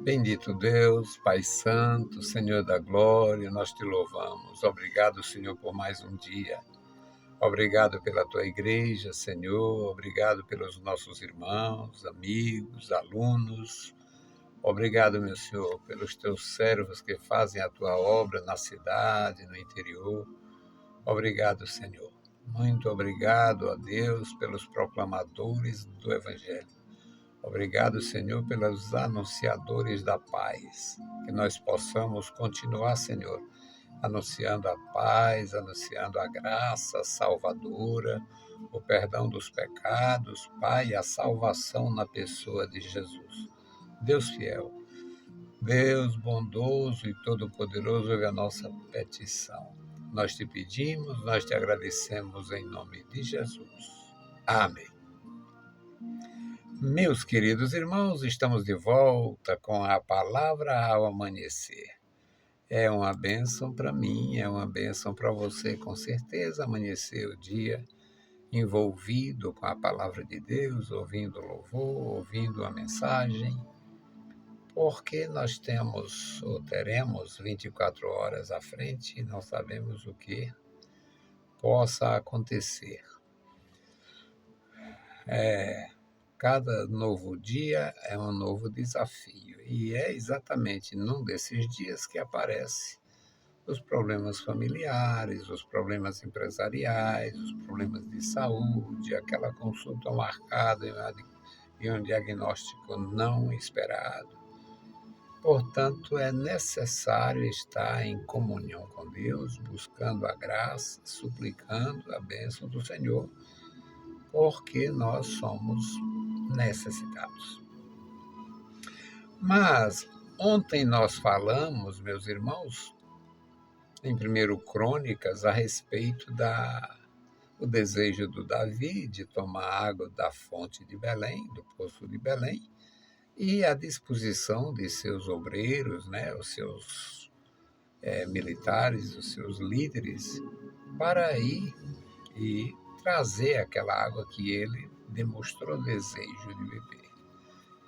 Bendito Deus, Pai Santo, Senhor da Glória, nós te louvamos. Obrigado, Senhor, por mais um dia. Obrigado pela tua igreja, Senhor. Obrigado pelos nossos irmãos, amigos, alunos. Obrigado, meu Senhor, pelos teus servos que fazem a tua obra na cidade, no interior. Obrigado, Senhor. Muito obrigado a Deus pelos proclamadores do Evangelho. Obrigado, Senhor, pelos anunciadores da paz. Que nós possamos continuar, Senhor, anunciando a paz, anunciando a graça salvadora, o perdão dos pecados, Pai, a salvação na pessoa de Jesus. Deus fiel, Deus bondoso e todo-poderoso, ouve a nossa petição. Nós te pedimos, nós te agradecemos em nome de Jesus. Amém. Meus queridos irmãos, estamos de volta com a palavra ao amanhecer. É uma bênção para mim, é uma bênção para você, com certeza, amanhecer o dia envolvido com a palavra de Deus, ouvindo louvor, ouvindo a mensagem, porque nós temos ou teremos 24 horas à frente e não sabemos o que possa acontecer. Cada novo dia é um novo desafio, e é exatamente num desses dias que aparecem os problemas familiares, os problemas empresariais, os problemas de saúde, aquela consulta marcada e um diagnóstico não esperado. Portanto, é necessário estar em comunhão com Deus, buscando a graça, suplicando a bênção do Senhor, porque nós somos necessitados. Mas ontem nós falamos, meus irmãos, em 1 Crônicas, a respeito do desejo do Davi de tomar água da fonte de Belém, do poço de Belém, e a disposição de seus obreiros, né, os seus militares, os seus líderes, para ir e trazer aquela água que ele demonstrou desejo de beber.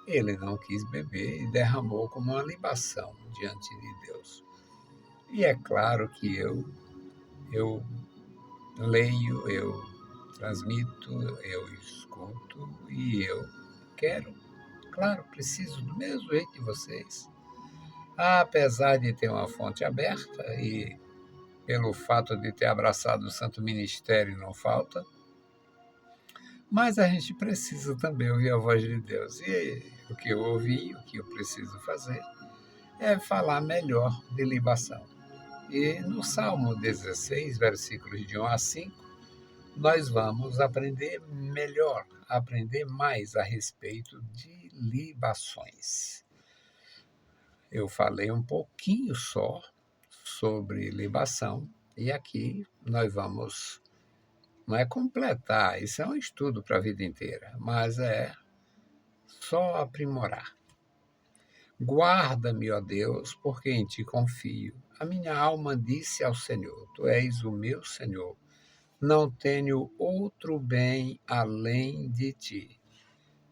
Ele não quis beber e derramou como uma libação diante de Deus. E é claro que eu leio, eu transmito, eu escuto e eu quero. Claro, preciso do mesmo jeito de vocês. Apesar de ter uma fonte aberta e pelo fato de ter abraçado o Santo Ministério não falta, mas a gente precisa também ouvir a voz de Deus. E o que eu ouvi, o que eu preciso fazer, é falar melhor de libação. E no Salmo 16, versículos de 1 a 5, nós vamos aprender melhor, aprender mais a respeito de libações. Eu falei um pouquinho só sobre libação e aqui nós vamos, não é completar, isso é um estudo para a vida inteira, mas é só aprimorar. Guarda-me, ó Deus, porque em ti confio. A minha alma disse ao Senhor: Tu és o meu Senhor. Não tenho outro bem além de ti.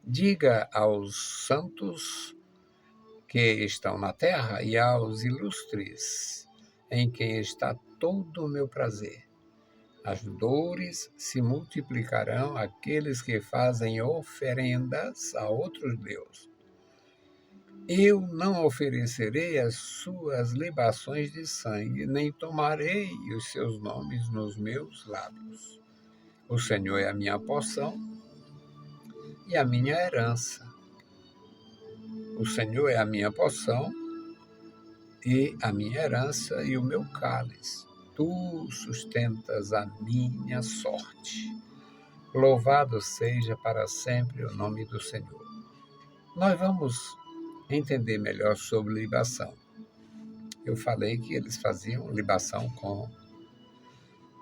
Diga aos santos que estão na terra e aos ilustres, em quem está todo o meu prazer. As dores se multiplicarão àqueles que fazem oferendas a outros deuses. Eu não oferecerei as suas libações de sangue, nem tomarei os seus nomes nos meus lábios. O Senhor é a minha porção e a minha herança. O Senhor é a minha porção e a minha herança e o meu cálice. Tu sustentas a minha sorte. Louvado seja para sempre o nome do Senhor. Nós vamos entender melhor sobre libação. Eu falei que eles faziam libação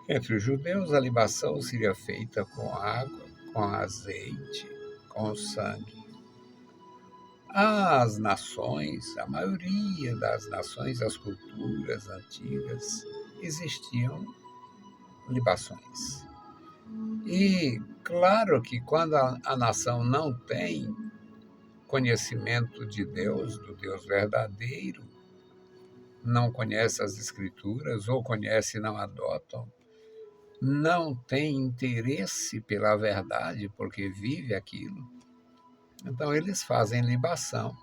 entre os judeus, a libação seria feita com água, com azeite, com sangue. As nações, a maioria das nações, as culturas antigas, existiam libações. E claro que quando a nação não tem conhecimento de Deus, do Deus verdadeiro, não conhece as Escrituras, ou conhece e não adotam, não tem interesse pela verdade, porque vive aquilo. Então, eles fazem libação,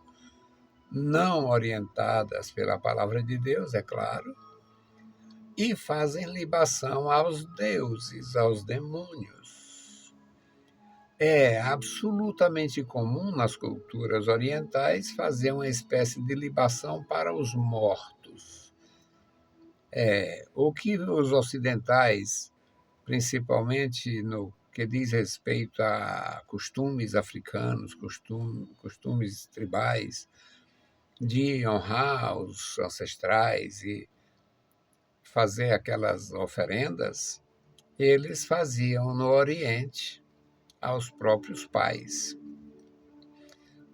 não orientadas pela palavra de Deus, é claro, e fazem libação aos deuses, aos demônios. É absolutamente comum nas culturas orientais fazer uma espécie de libação para os mortos. O que os ocidentais, principalmente no que diz respeito a costumes africanos, costumes tribais, de honrar os ancestrais e fazer aquelas oferendas, eles faziam no Oriente aos próprios pais.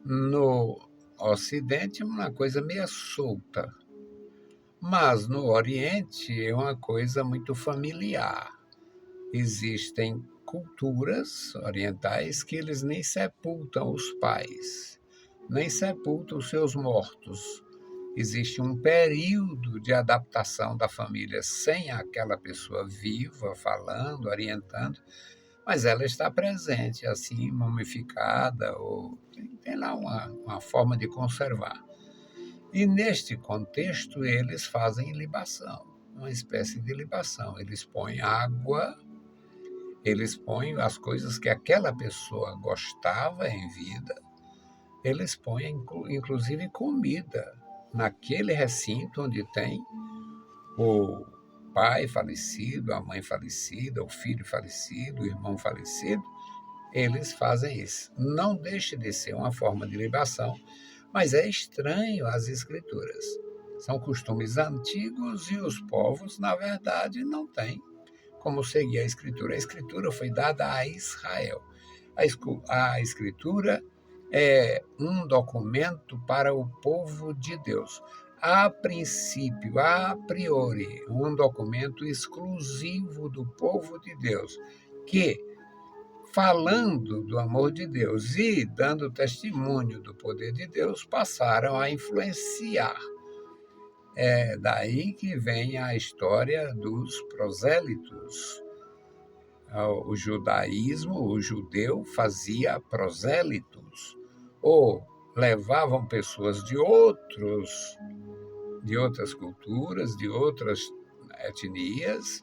No Ocidente, uma coisa meio solta, mas no Oriente é uma coisa muito familiar. Existem culturas orientais que eles nem sepultam os pais, nem sepultam os seus mortos. Existe um período de adaptação da família sem aquela pessoa viva, falando, orientando, mas ela está presente, assim, mumificada, ou tem lá uma forma de conservar. E neste contexto, eles fazem libação, uma espécie de libação. Eles põem água, eles põem as coisas que aquela pessoa gostava em vida, eles põem inclusive comida naquele recinto onde tem o pai falecido, a mãe falecida, o filho falecido, o irmão falecido. Eles fazem isso. Não deixa de ser uma forma de libação, mas é estranho às escrituras. São costumes antigos e os povos, na verdade, não têm como seguir a escritura. A escritura foi dada a Israel. A escritura é um documento para o povo de Deus. A princípio, a priori, um documento exclusivo do povo de Deus, que, falando do amor de Deus e dando testemunho do poder de Deus, passaram a influenciar. É daí que vem a história dos prosélitos. O judaísmo, o judeu fazia prosélitos, ou levavam pessoas de outras culturas, de outras etnias,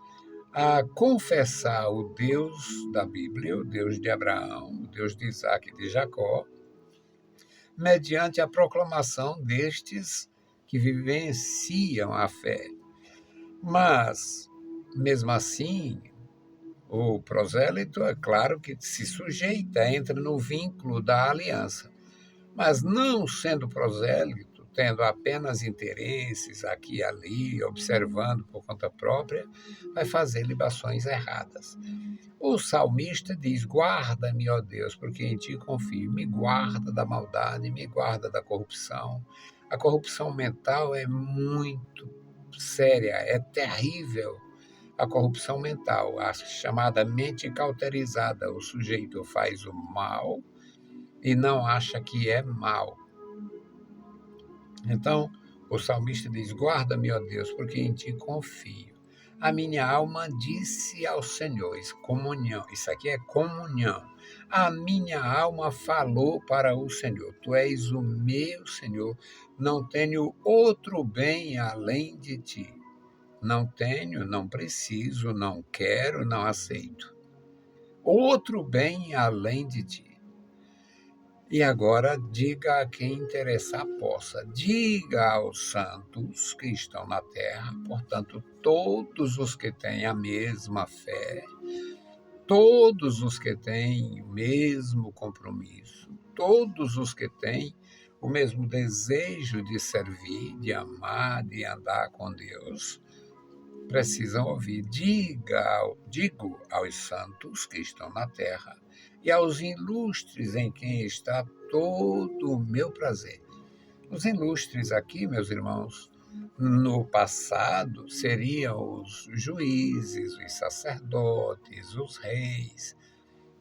a confessar o Deus da Bíblia, o Deus de Abraão, o Deus de Isaac e de Jacó, mediante a proclamação destes que vivenciam a fé. Mas, mesmo assim, o prosélito, é claro que se sujeita, entra no vínculo da aliança, mas não sendo prosélito, tendo apenas interesses aqui e ali, observando por conta própria, vai fazer libações erradas. O salmista diz: guarda-me, ó Deus, porque em ti confio. Me guarda da maldade, me guarda da corrupção. A corrupção mental é muito séria, é terrível. A corrupção mental, a chamada mente cauterizada. O sujeito faz o mal e não acha que é mal. Então, o salmista diz: guarda-me, ó Deus, porque em ti confio. A minha alma disse ao Senhor, comunhão, isso aqui é comunhão. A minha alma falou para o Senhor: tu és o meu Senhor, não tenho outro bem além de ti. Não tenho, não preciso, não quero, não aceito outro bem além de ti. E agora diga a quem interessar possa, diga aos santos que estão na terra, portanto, todos os que têm a mesma fé, todos os que têm o mesmo compromisso, todos os que têm o mesmo desejo de servir, de amar, de andar com Deus, precisam ouvir. Digo aos santos que estão na terra e aos ilustres em quem está todo o meu prazer. Os ilustres aqui, meus irmãos, no passado seriam os juízes, os sacerdotes, os reis,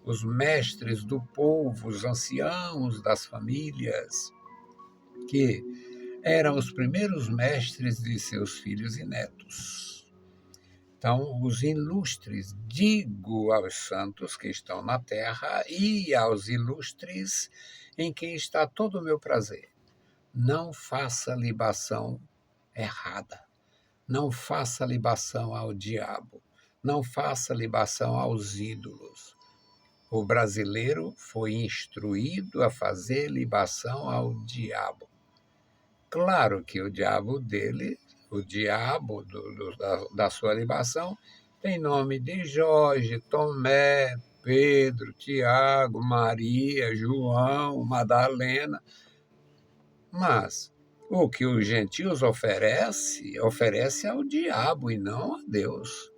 os mestres do povo, os anciãos das famílias, que eram os primeiros mestres de seus filhos e netos. Então, os ilustres, digo aos santos que estão na terra e aos ilustres em quem está todo o meu prazer. Não faça libação errada. Não faça libação ao diabo. Não faça libação aos ídolos. O brasileiro foi instruído a fazer libação ao diabo. Claro que o diabo dele, o diabo da sua libação, tem nome de Jorge, Tomé, Pedro, Tiago, Maria, João, Madalena. Mas o que os gentios oferece ao diabo e não a Deus.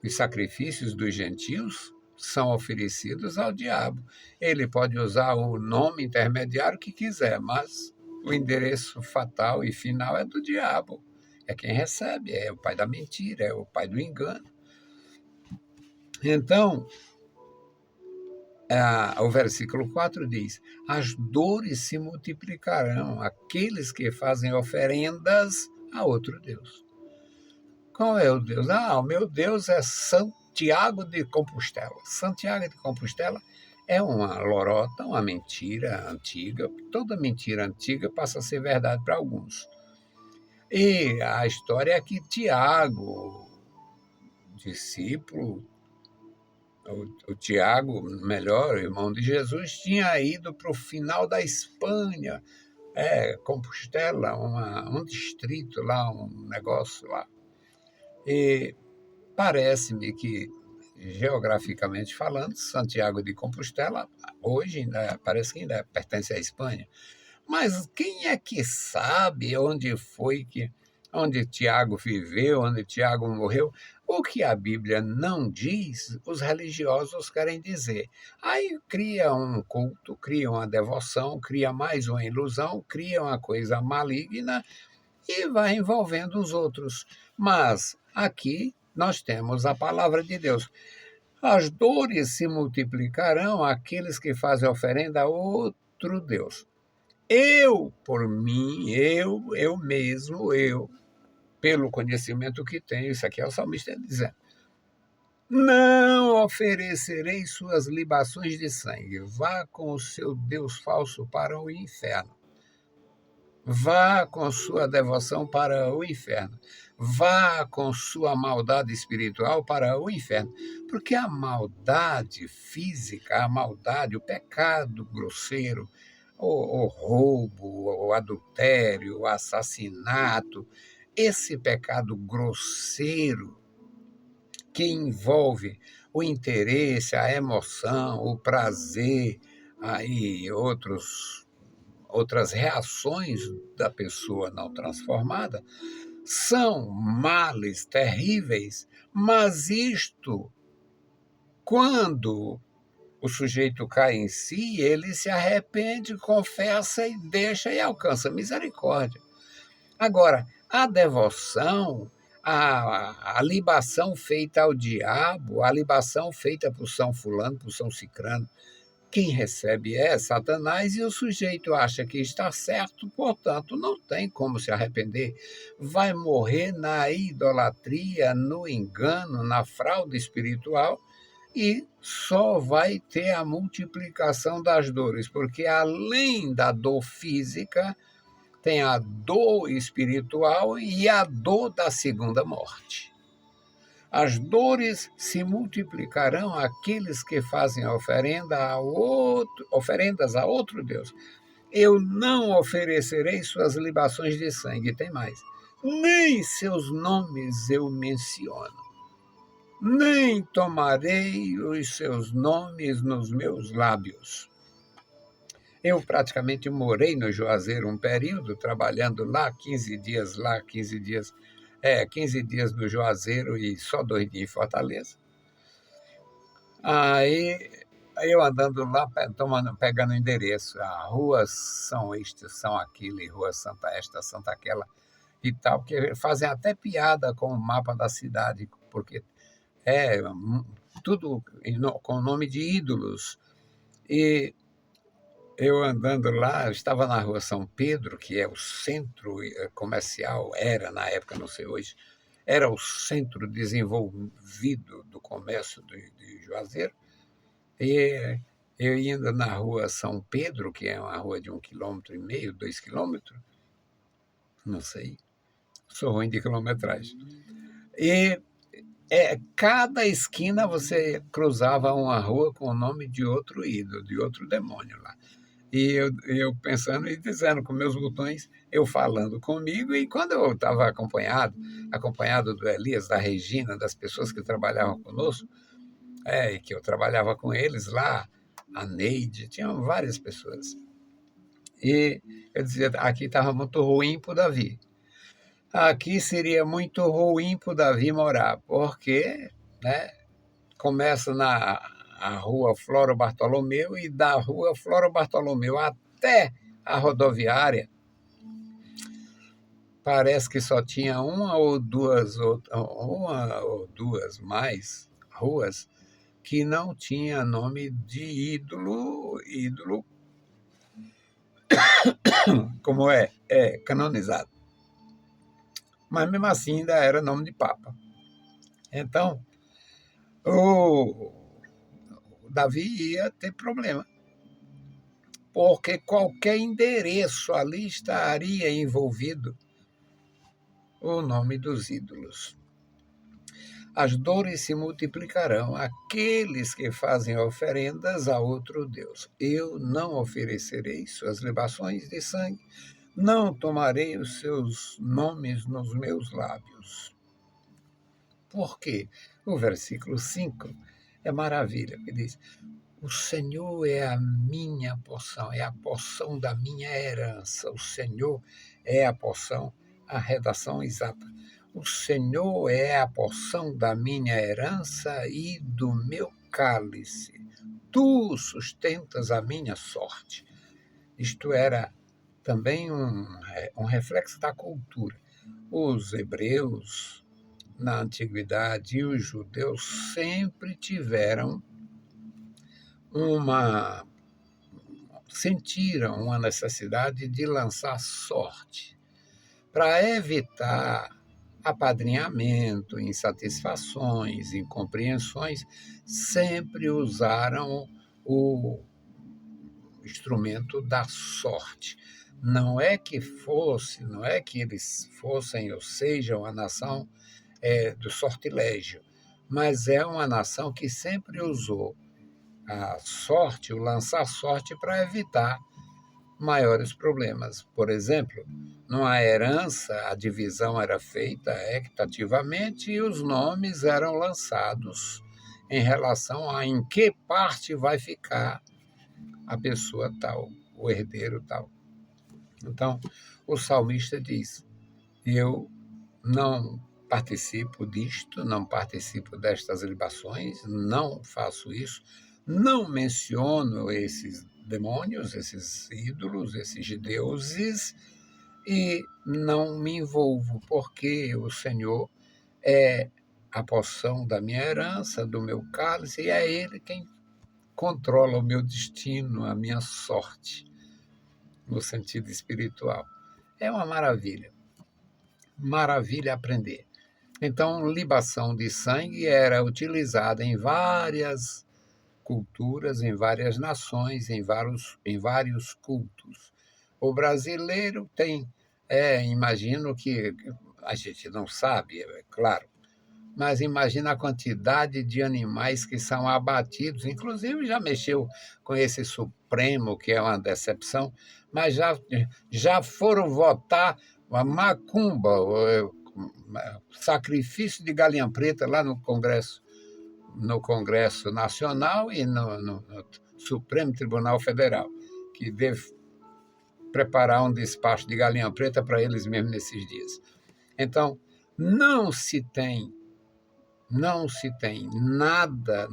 Os sacrifícios dos gentios são oferecidos ao diabo. Ele pode usar o nome intermediário que quiser, mas o endereço fatal e final é do diabo. É quem recebe, é o pai da mentira, é o pai do engano. Então, o versículo 4 diz: as dores se multiplicarão aqueles que fazem oferendas a outro Deus. Qual é o Deus? O meu Deus é Santiago de Compostela. Santiago de Compostela é uma lorota, uma mentira antiga. Toda mentira antiga passa a ser verdade para alguns. E a história é que Tiago, discípulo, o Tiago, melhor, irmão de Jesus, tinha ido para o final da Espanha, Compostela, um distrito lá, um negócio lá. E parece-me que, geograficamente falando, Santiago de Compostela, hoje parece que ainda pertence à Espanha. Mas quem é que sabe onde Tiago viveu, onde Tiago morreu? O que a Bíblia não diz, os religiosos querem dizer. Aí cria um culto, cria uma devoção, cria mais uma ilusão, cria uma coisa maligna e vai envolvendo os outros. Mas aqui nós temos a palavra de Deus. As dores se multiplicarão àqueles que fazem oferenda a outro Deus. Por mim, eu mesmo, pelo conhecimento que tenho, isso aqui é o salmista dizendo, não oferecerei suas libações de sangue, vá com o seu Deus falso para o inferno. Vá com sua devoção para o inferno. Vá com sua maldade espiritual para o inferno. Porque a maldade física, a maldade, o pecado grosseiro, o roubo, o adultério, o assassinato, esse pecado grosseiro que envolve o interesse, a emoção, o prazer, aí outras reações da pessoa não transformada, são males terríveis, mas isto, quando o sujeito cai em si, ele se arrepende, confessa e deixa e alcança misericórdia. Agora, a devoção, a libação feita ao diabo, a libação feita por São Fulano, por São Cicrano, quem recebe é Satanás e o sujeito acha que está certo, portanto, não tem como se arrepender. Vai morrer na idolatria, no engano, na fraude espiritual e só vai ter a multiplicação das dores, porque além da dor física, tem a dor espiritual e a dor da segunda morte. As dores se multiplicarão àqueles que fazem oferendas a outro Deus. Eu não oferecerei suas libações de sangue, tem mais. Nem seus nomes eu menciono. Nem tomarei os seus nomes nos meus lábios. Eu praticamente morei no Juazeiro um período, trabalhando lá, 15 dias lá, 15 dias 15 dias no Juazeiro e só 2 dias em Fortaleza. Aí eu andando lá, pegando endereço, ruas são estas, são aquilo, e rua Santa esta, Santa aquela e tal, que fazem até piada com o mapa da cidade, porque tudo com o nome de ídolos. E eu andando lá, eu estava na rua São Pedro, que é o centro comercial, era na época, não sei hoje, era o centro desenvolvido do comércio de Juazeiro, e eu indo na rua São Pedro, que é uma rua de 1,5 km, 2 km, não sei, sou ruim de quilometragem. E cada esquina você cruzava uma rua com o nome de outro ídolo, de outro demônio lá. E eu pensando e dizendo com meus botões, eu falando comigo, e quando eu estava acompanhado do Elias, da Regina, das pessoas que trabalhavam conosco, e que eu trabalhava com eles lá, a Neide, tinham várias pessoas. E eu dizia, aqui estava muito ruim para o Davi. Aqui seria muito ruim para o Davi morar, porque, né, começa na a rua Floro Bartolomeu, e da rua Floro Bartolomeu até a rodoviária, parece que só tinha uma ou duas mais ruas que não tinha nome de ídolo como é canonizado. Mas mesmo assim ainda era nome de Papa. Então, o Davi ia ter problema, porque qualquer endereço ali estaria envolvido o nome dos ídolos. As dores se multiplicarão àqueles que fazem oferendas a outro Deus. Eu não oferecerei suas libações de sangue, não tomarei os seus nomes nos meus lábios. Por quê? O versículo 5 é maravilha, que diz: o Senhor é a minha porção, é a porção da minha herança. O Senhor é a porção, a redação exata. O Senhor é a porção da minha herança e do meu cálice. Tu sustentas a minha sorte. Isto era também um reflexo da cultura. Os hebreus, na antiguidade, e os judeus sempre tiveram sentiram uma necessidade de lançar sorte para evitar apadrinhamento, insatisfações, incompreensões, sempre usaram o instrumento da sorte. Não é que eles fossem ou sejam a nação do sortilégio, mas é uma nação que sempre usou a sorte, o lançar sorte para evitar maiores problemas. Por exemplo, numa herança, a divisão era feita equitativamente e os nomes eram lançados em relação a em que parte vai ficar a pessoa tal, o herdeiro tal. Então, o salmista diz: eu não participo disto, não participo destas libações, não faço isso, não menciono esses demônios, esses ídolos, esses deuses, e não me envolvo, porque o Senhor é a porção da minha herança, do meu cálice, e é Ele quem controla o meu destino, a minha sorte, no sentido espiritual. É uma maravilha. Maravilha aprender. Então, libação de sangue era utilizada em várias culturas, em várias nações, em vários cultos. O brasileiro tem, imagino que a gente não sabe, é claro, mas imagina a quantidade de animais que são abatidos. Inclusive, já mexeu com esse Supremo, que é uma decepção, mas já foram votar a macumba, sacrifício de galinha preta lá no Congresso Nacional e no Supremo Tribunal Federal, que deve preparar um despacho de galinha preta para eles mesmos nesses dias. Então, não se tem nada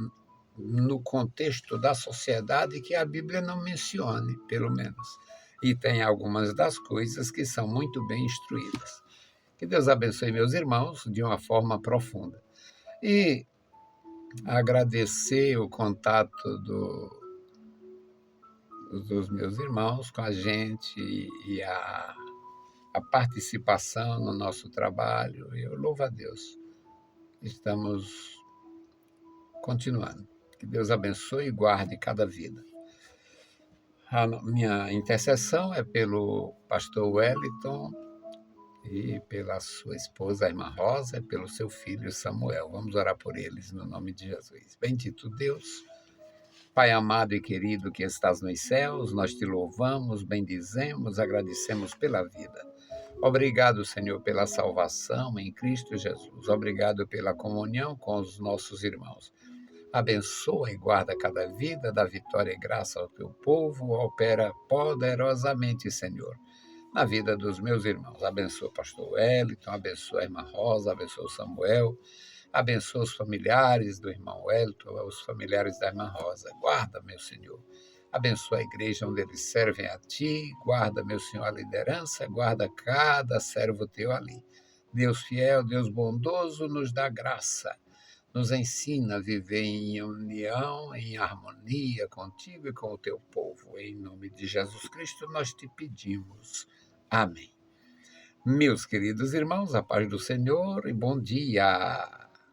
no contexto da sociedade que a Bíblia não mencione, pelo menos. E tem algumas das coisas que são muito bem instruídas. Que Deus abençoe meus irmãos de uma forma profunda. E agradecer o contato dos meus irmãos com a gente e a participação no nosso trabalho. Eu louvo a Deus. Estamos continuando. Que Deus abençoe e guarde cada vida. A minha intercessão é pelo pastor Wellington e pela sua esposa, a irmã Rosa, e pelo seu filho Samuel. Vamos orar por eles no nome de Jesus. Bendito Deus, Pai amado e querido que estás nos céus, nós te louvamos, bendizemos, agradecemos pela vida. Obrigado, Senhor, pela salvação em Cristo Jesus. Obrigado pela comunhão com os nossos irmãos. Abençoa e guarda cada vida, dá vitória e graça ao teu povo, opera poderosamente, Senhor, na vida dos meus irmãos. Abençoa o pastor Wellington, abençoa a irmã Rosa, abençoa o Samuel, abençoa os familiares do irmão Wellington, os familiares da irmã Rosa. Guarda, meu Senhor. Abençoa a igreja onde eles servem a Ti. Guarda, meu Senhor, a liderança. Guarda cada servo Teu ali. Deus fiel, Deus bondoso, nos dá graça. Nos ensina a viver em união, em harmonia contigo e com o Teu povo. Em nome de Jesus Cristo nós te pedimos. Amém. Meus queridos irmãos, a paz do Senhor e bom dia.